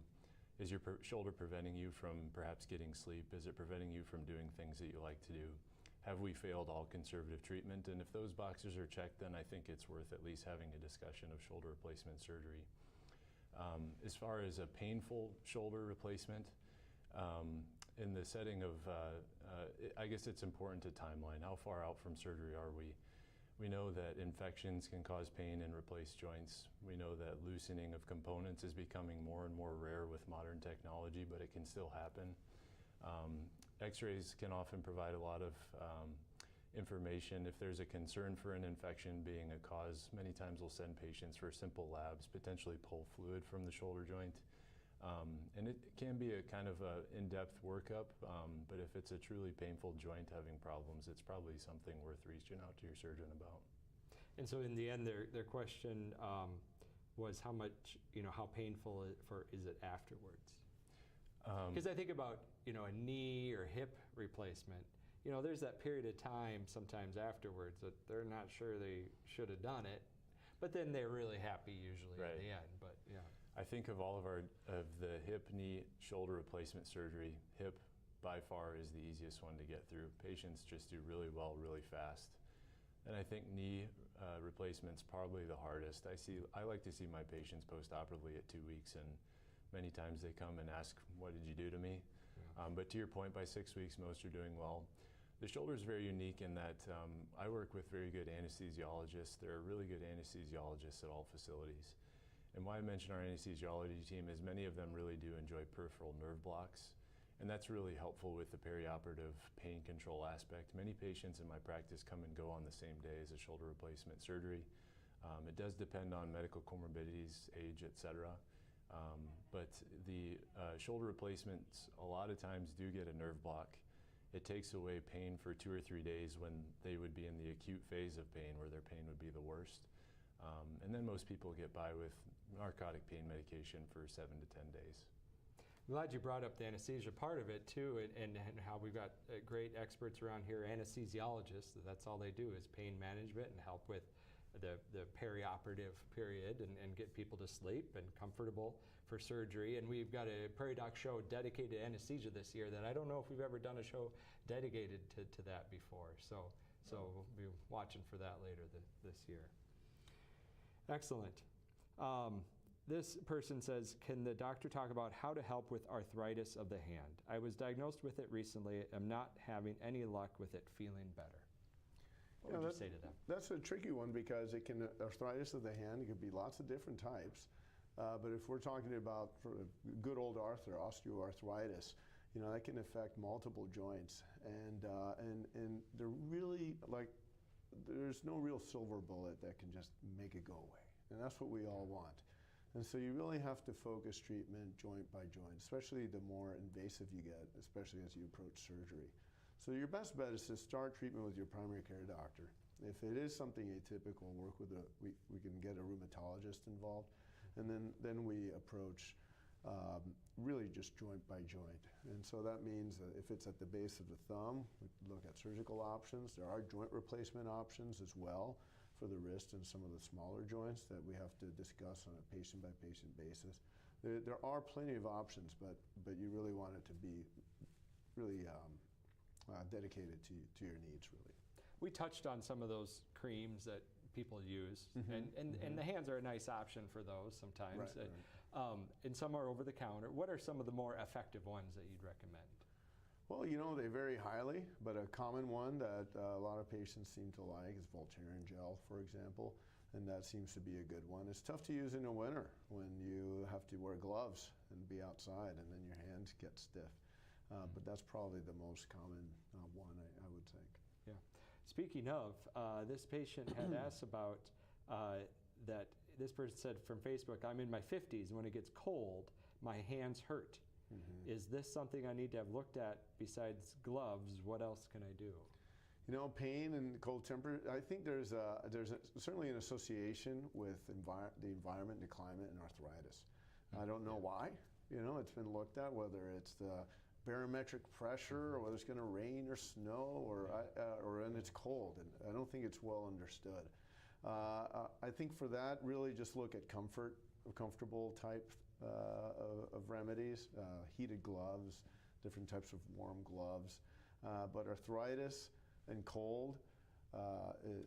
Is your shoulder preventing you from perhaps getting sleep? Is it preventing you from doing things that you like to do? Have we failed all conservative treatment? And if those boxes are checked, then I think it's worth at least having a discussion of shoulder replacement surgery. As far as a painful shoulder replacement, in the setting of, I guess it's important to timeline. How far out from surgery are we? We know that infections can cause pain in replaced joints. We know that loosening of components is becoming more and more rare with modern technology, but it can still happen. X-rays can often provide a lot of information. If there's a concern for an infection being a cause, many times we'll send patients for simple labs, potentially pull fluid from the shoulder joint. And it can be a kind of a in-depth workup, but if it's a truly painful joint having problems, it's probably something worth reaching out to your surgeon about. And so in the end, their question was how much, how painful is it afterwards? Because I think about, a knee or hip replacement. There's that period of time sometimes afterwards that they're not sure they should have done it, but then they're really happy usually Right. in the end. But yeah. I think of all of the hip, knee, shoulder replacement surgery, hip by far is the easiest one to get through. Patients just do really well, really fast. And I think knee replacement's probably the hardest. I like to see my patients post-operatively at 2 weeks, and many times they come and ask, what did you do to me? Yeah. But to your point, by 6 weeks, most are doing well. The shoulder is very unique in that I work with very good anesthesiologists. There are really good anesthesiologists at all facilities. And why I mention our anesthesiology team is many of them really do enjoy peripheral nerve blocks. And that's really helpful with the perioperative pain control aspect. Many patients in my practice come and go on the same day as a shoulder replacement surgery. It does depend on medical comorbidities, age, et cetera. But the shoulder replacements a lot of times do get a nerve block. It takes away pain for 2 or 3 days when they would be in the acute phase of pain where their pain would be the worst. And then most people get by with narcotic pain medication for 7 to 10 days. I'm glad you brought up the anesthesia part of it too, and how we've got great experts around here, anesthesiologists. That's all they do is pain management and help with the perioperative period and get people to sleep and comfortable for surgery. And we've got a Prairie Doc show dedicated to anesthesia this year that I don't know if we've ever done a show dedicated to that before. So we'll be watching for that later this year. Excellent. This person says, can the doctor talk about how to help with arthritis of the hand? I was diagnosed with it recently. I'm not having any luck with it feeling better. What would you say to that? That's a tricky one because arthritis of the hand, it could be lots of different types. But if we're talking about good old osteoarthritis, that can affect multiple joints. And they're really there's no real silver bullet that can just make it go away. And that's what we all want. And so you really have to focus treatment joint by joint, especially the more invasive you get, especially as you approach surgery. So your best bet is to start treatment with your primary care doctor. If it is something atypical, we can get a rheumatologist involved, and then we approach really just joint by joint. And so that means that if it's at the base of the thumb, we look at surgical options. There are joint replacement options as well for the wrist and some of the smaller joints that we have to discuss on a patient-by-patient basis. There are plenty of options, but you really want it to be really dedicated to your needs, really. We touched on some of those creams that people use, and the hands are a nice option for those sometimes. Right. And some are over the counter. What are some of the more effective ones that you'd recommend? Well, they vary highly, but a common one that a lot of patients seem to like is Voltaren gel, for example, and that seems to be a good one. It's tough to use in the winter when you have to wear gloves and be outside, and then your hands get stiff. But that's probably the most common one, I would think. Yeah. Speaking of, this patient had asked about that. This person said from Facebook, I'm in my 50s. When it gets cold, my hands hurt. Is this something I need to have looked at besides gloves? What else can I do? Pain and cold temperature, I think there's certainly an association with the environment, the climate, and arthritis. I don't know why. It's been looked at, whether it's the barometric pressure or whether it's going to rain or snow or and it's cold. And I don't think it's well understood. I think for that, really just look at comfortable type of remedies, heated gloves, different types of warm gloves. But arthritis and cold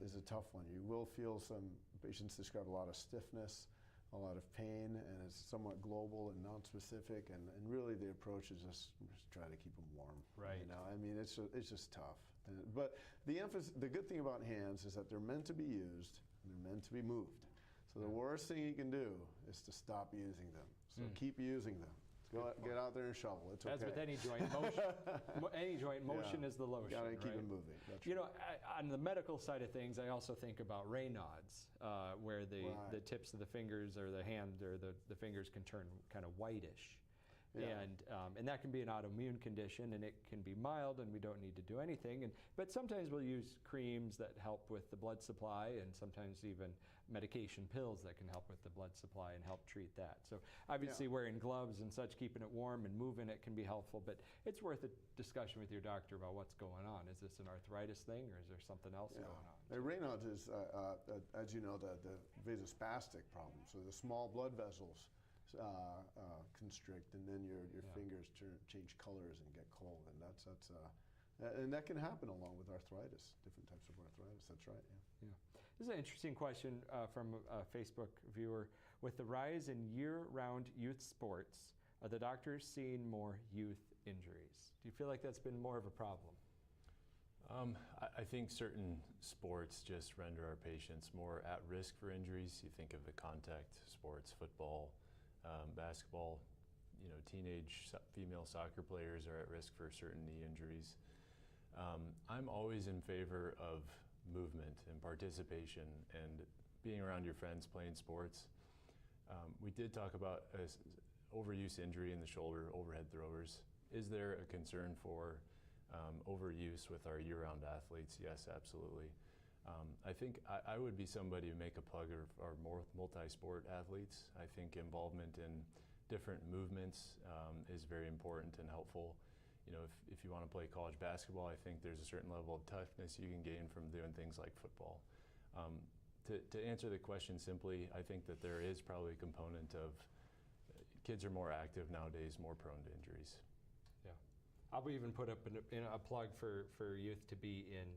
is a tough one. You will feel some patients describe a lot of stiffness, a lot of pain, and it's somewhat global and non-specific. And really the approach is just try to keep them warm. Right. It's just tough. But the good thing about hands is that they're meant to be used and they're meant to be moved. So the worst thing you can do is to stop using them. So keep using them. It's Get out there and shovel. It's okay. As with any joint motion, any joint motion Yeah. is the lotion. Gotta keep right? it moving. That's You know, on the medical side of things, I also think about Raynaud's, where the tips of the fingers or the hand or the fingers can turn kind of whitish. Yeah. And that can be an autoimmune condition, and it can be mild, and we don't need to do anything. But sometimes we'll use creams that help with the blood supply, and sometimes even medication pills that can help with the blood supply and help treat that. So obviously wearing gloves and such, keeping it warm and moving it can be helpful, but it's worth a discussion with your doctor about what's going on. Is this an arthritis thing, or is there something else going on? Raynaud's is, as you know, the vasospastic problem. So the small blood vessels constrict, and then your fingers change colors and get cold, and and that can happen along with arthritis, different types of arthritis. That's right. Yeah. This is an interesting question from a Facebook viewer. With the rise in year-round youth sports, are the doctors seeing more youth injuries? Do you feel like that's been more of a problem? I think certain sports just render our patients more at risk for injuries. You think of the contact sports, football, basketball, you know, teenage female soccer players are at risk for certain knee injuries. I'm always in favor of movement and participation and being around your friends playing sports. We did talk about overuse injury in the shoulder, overhead throwers. Is there a concern for overuse with our year-round athletes? Yes, absolutely. I think I would be somebody to make a plug of our more multi-sport athletes. I think involvement in different movements is very important and helpful. You know, if you want to play college basketball, I think there's a certain level of toughness you can gain from doing things like football. To answer the question simply, I think that there is probably a component of kids are more active nowadays, more prone to injuries. Yeah. I'll even put up a plug for youth to be in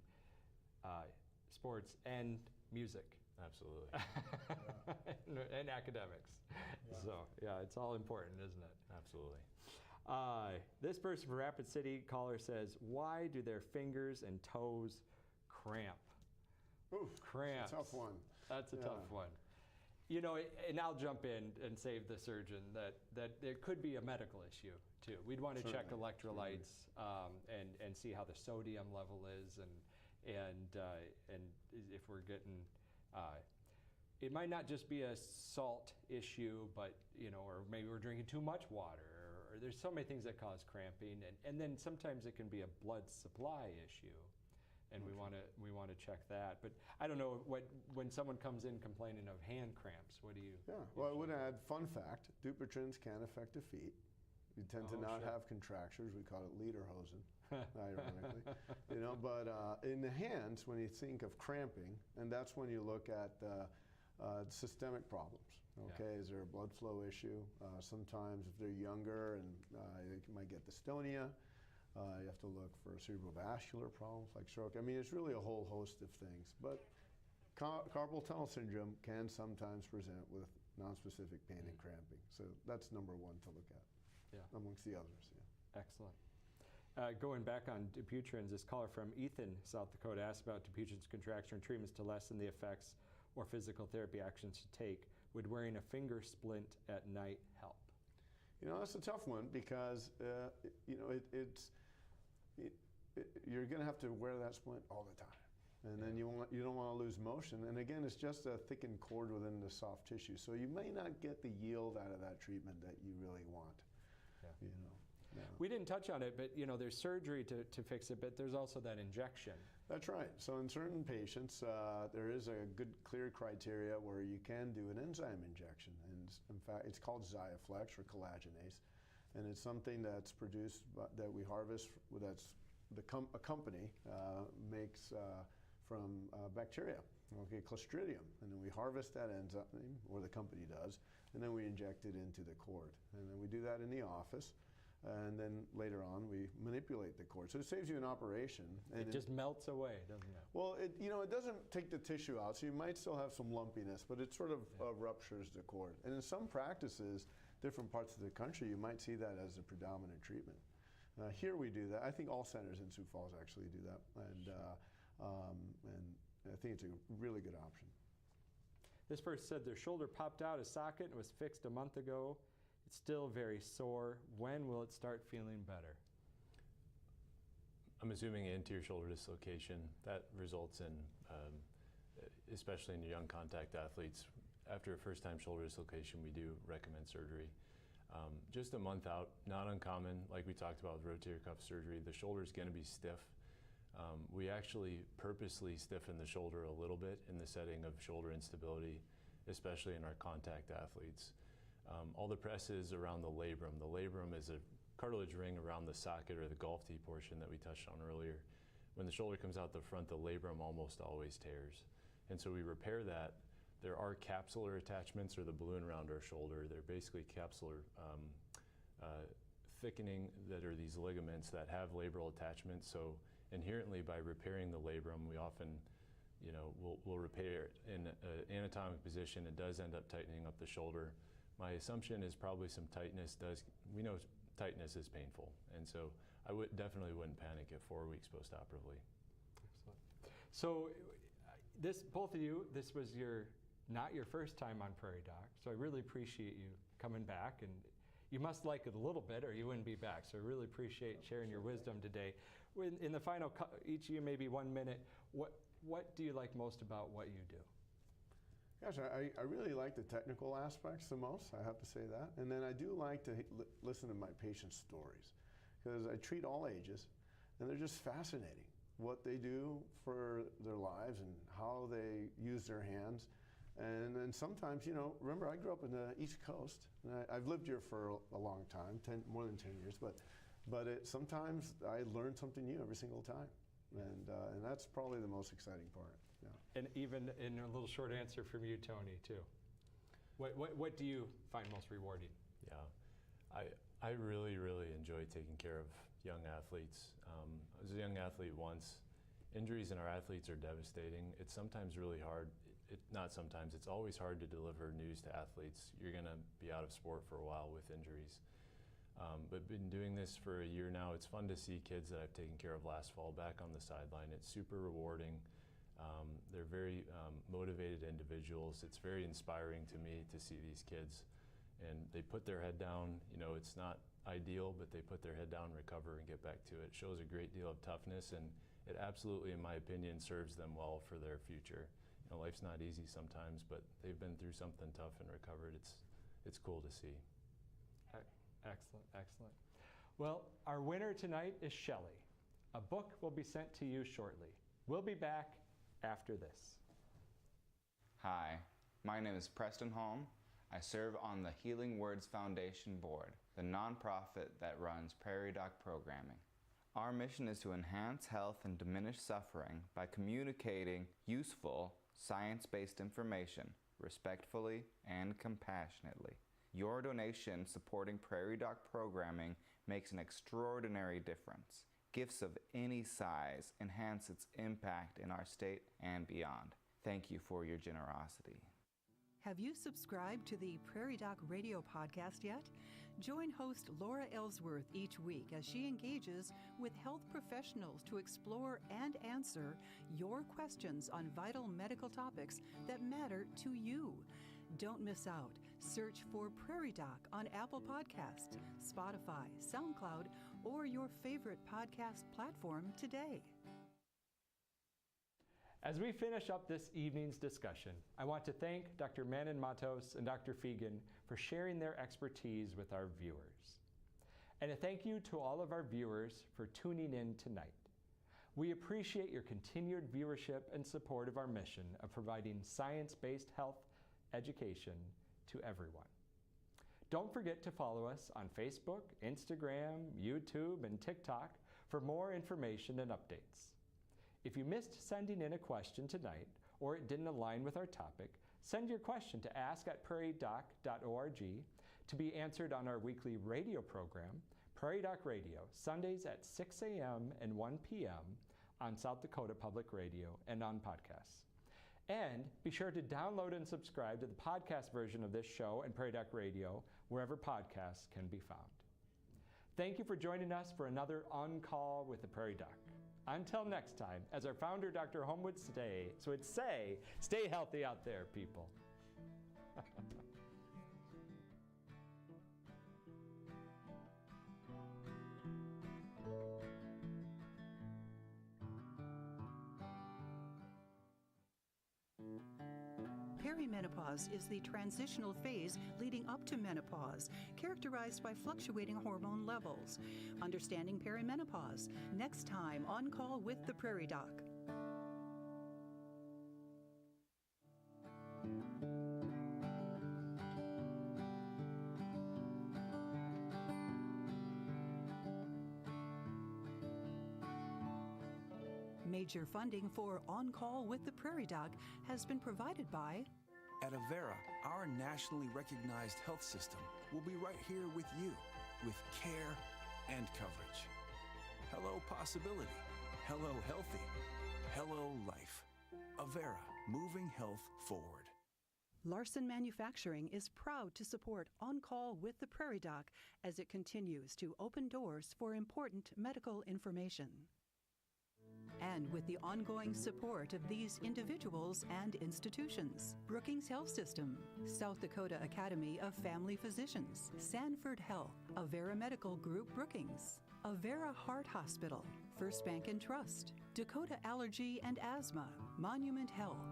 sports and music. Absolutely. and academics. Yeah. So, yeah, it's all important, isn't it? Absolutely. This person from Rapid City caller says, why do their fingers and toes cramp? Oof, Cramps. That's a tough one. That's a tough one. You know, and I'll jump in and save the surgeon that there could be a medical issue too. We'd want to check electrolytes and see how the sodium level is, and if we're getting, it might not just be a salt issue, but you know, or maybe we're drinking too much water, or there's so many things that cause cramping, and then sometimes it can be a blood supply issue. And we want to check that, but I don't know when someone comes in complaining of hand cramps. What do you? Yeah, well, I would add fun fact: Dupuytren's can affect the feet. You tend to not have contractures. We call it lederhosen, ironically. You know, but in the hands, when you think of cramping, and that's when you look at systemic problems. Okay, is there a blood flow issue? Sometimes if they're younger and they might get dystonia. You have to look for cerebrovascular problems like stroke. I mean, it's really a whole host of things. But carpal tunnel syndrome can sometimes present with nonspecific pain and cramping. So that's number one to look at, amongst the others. Yeah. Excellent. Going back on Dupuytren's, this caller from Ethan, South Dakota, asked about Dupuytren's contracture and treatments to lessen the effects or physical therapy actions to take. Would wearing a finger splint at night help? You know, that's a tough one because, you know, you're going to have to wear that splint all the time. And then you don't want to lose motion. And again, it's just a thickened cord within the soft tissue. So you may not get the yield out of that treatment that you really want. You know. Yeah. We didn't touch on it, but you know, there's surgery to fix it, but there's also that injection. That's right. So in certain patients, there is a good clear criteria where you can do an enzyme injection. And in fact, it's called Xiaflex or collagenase. And it's something that's produced, that we harvest, that's a company makes from bacteria, okay, Clostridium. And then we harvest that enzyme, or the company does, and then we inject it into the cord. And then we do that in the office. And then later on, we manipulate the cord. So it saves you an operation. And it just melts away, doesn't it? Well, you know, it doesn't take the tissue out, so you might still have some lumpiness, but it sort of ruptures the cord. And in some practices, different parts of the country, you might see that as a predominant treatment. Here we do that. I think all centers in Sioux Falls actually do that, and I think it's a really good option. This person said their shoulder popped out of socket and was fixed a month ago. It's still very sore. When will it start feeling better? I'm assuming anterior shoulder dislocation. That results in, especially in young contact athletes, after a first-time shoulder dislocation, we do recommend surgery. Just a month out, not uncommon, like we talked about with rotator cuff surgery, the shoulder is going to be stiff. We actually purposely stiffen the shoulder a little bit in the setting of shoulder instability, especially in our contact athletes. All the press is around the labrum. The labrum is a cartilage ring around the socket or the golf tee portion that we touched on earlier. When the shoulder comes out the front, the labrum almost always tears. And so we repair that. There are capsular attachments or the balloon around our shoulder. They're basically capsular thickening that are these ligaments that have labral attachments. So inherently by repairing the labrum, we often we'll repair it in an anatomic position. It does end up tightening up the shoulder. My assumption is probably some tightness we know tightness is painful. And so I definitely wouldn't panic at 4 weeks post-operatively. Excellent. So both of you, this was not your first time on Prairie Doc. So I really appreciate you coming back, and you must like it a little bit or you wouldn't be back. So I really appreciate sharing your wisdom today. In the final, each of you maybe 1 minute, what do you like most about what you do? Gosh, I really like the technical aspects the most, I have to say that. And then I do like to listen to my patients' stories, because I treat all ages, and they're just fascinating. What they do for their lives and how they use their hands. And then sometimes, remember I grew up in the East Coast, and I've lived here for a long time, more than 10 years, but sometimes I learn something new every single time. And that's probably the most exciting part. Yeah. And even in a little short answer from you, Tony, too. What do you find most rewarding? Yeah, I really, really enjoy taking care of young athletes. I was a young athlete once. Injuries in our athletes are devastating. It's sometimes really hard. It's always hard to deliver news to athletes. You're going to be out of sport for a while with injuries. But been doing this for a year now. It's fun to see kids that I've taken care of last fall back on the sideline. It's super rewarding. They're very motivated individuals. It's very inspiring to me to see these kids. And they put their head down. It's not ideal, but they put their head down, recover, and get back to it. It shows a great deal of toughness, and it absolutely, in my opinion, serves them well for their future. Life's not easy sometimes, but they've been through something tough and recovered. It's cool to see. Excellent, excellent. Well, our winner tonight is Shelley. A book will be sent to you shortly. We'll be back after this. Hi, my name is Preston Holm. I serve on the Healing Words Foundation Board, the nonprofit that runs Prairie Doc programming. Our mission is to enhance health and diminish suffering by communicating useful, science-based information respectfully and compassionately. Your donation supporting Prairie Doc programming makes an extraordinary difference. Gifts of any size enhance its impact in our state and beyond. Thank you for your generosity. Have you subscribed to the Prairie Doc radio podcast yet? Join host Laura Ellsworth each week as she engages with health professionals to explore and answer your questions on vital medical topics that matter to you. Don't miss out. Search for Prairie Doc on Apple Podcasts, Spotify, SoundCloud, or your favorite podcast platform today. As we finish up this evening's discussion, I want to thank Dr. Manon-Matos and Dr. Fiegen for sharing their expertise with our viewers. And a thank you to all of our viewers for tuning in tonight. We appreciate your continued viewership and support of our mission of providing science-based health education to everyone. Don't forget to follow us on Facebook, Instagram, YouTube, and TikTok for more information and updates. If you missed sending in a question tonight or it didn't align with our topic, send your question to ask@prairiedoc.org to be answered on our weekly radio program, Prairie Doc Radio, Sundays at 6 a.m. and 1 p.m. on South Dakota Public Radio and on podcasts. And be sure to download and subscribe to the podcast version of this show and Prairie Doc Radio wherever podcasts can be found. Thank you for joining us for another On Call with the Prairie Doc. Until next time, as our founder, Dr. Holm would say, stay healthy out there, people. Perimenopause is the transitional phase leading up to menopause, characterized by fluctuating hormone levels. Understanding perimenopause, next time on Call with the Prairie Doc. Major funding for On Call with the Prairie Doc has been provided by At Avera, our nationally recognized health system will be right here with you, with care and coverage. Hello possibility. Hello healthy. Hello life. Avera, moving health forward. Larson Manufacturing is proud to support On Call with the Prairie Doc as it continues to open doors for important medical information. And with the ongoing support of these individuals and institutions, Brookings Health System, South Dakota Academy of Family Physicians, Sanford Health, Avera Medical Group Brookings, Avera Heart Hospital, First Bank and Trust, Dakota Allergy and Asthma, Monument Health,